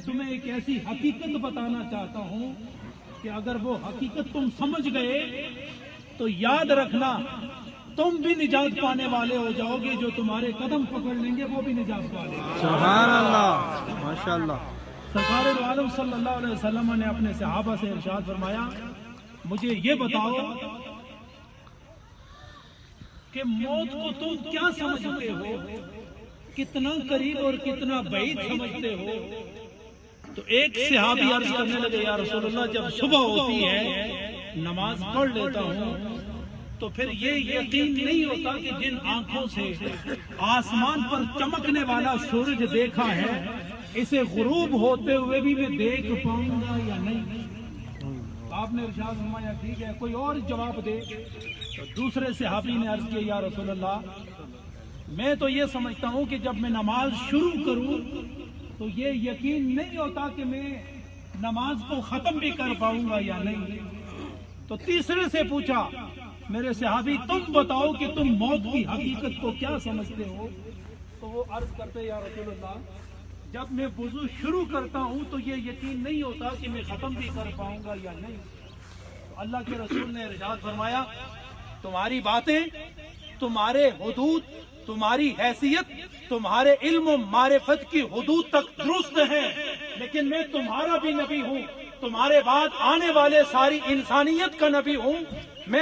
تمہیں ایک ایسی حقیقت بتانا چاہتا ہوں کہ اگر وہ حقیقت تم سمجھ گئے تو یاد رکھنا تم بھی نجات پانے والے ہو جاؤ گے، جو تمہارے قدم پکڑ لیں گے وہ بھی نجات پالیں گے۔ سبحان اللہ، ماشاءاللہ۔ سرکار دو عالم صلی اللہ علیہ وسلم نے اپنے صحابہ سے ارشاد فرمایا، مجھے یہ بتاؤ کہ موت کو تم کیا سمجھتے ہو، کتنا قریب اور کتنا بعید سمجھتے ہو؟ تو ایک صحابی عرض کرنے لگے، یا رسول اللہ جب صبح ہوتی ہے نماز پڑھ لیتا ہوں تو پھر یہ یقین نہیں ہوتا کہ جن آنکھوں سے آسمان پر چمکنے والا سورج دیکھا ہے اسے غروب ہوتے ہوئے بھی میں دیکھ پاؤں گا یا نہیں۔ آپ نے ارشاد فرمایا ٹھیک ہے، کوئی اور جواب دے۔ تو دوسرے صحابی نے عرض کیا، یا رسول اللہ میں تو یہ سمجھتا ہوں کہ جب میں نماز شروع کروں تو یہ یقین نہیں ہوتا کہ میں نماز کو ختم بھی کر پاؤں گا یا نہیں۔ تو تیسرے سے پوچھا، میرے صحابی تم بتاؤ کہ تم موت کی حقیقت کو کیا سمجھتے ہو؟ تو وہ عرض کرتے، یا رسول اللہ جب میں وضو شروع کرتا ہوں تو یہ یقین نہیں ہوتا کہ میں ختم بھی کر پاؤں گا یا نہیں۔ تو اللہ کے رسول نے ارشاد فرمایا، تمہاری باتیں، تمہارے حدود، تمہاری حیثیت تمہارے علم و معرفت کی حدود تک درست ہیں، لیکن میں تمہارا بھی نبی ہوں، تمہارے بعد آنے والے ساری انسانیت کا نبی ہوں۔ میں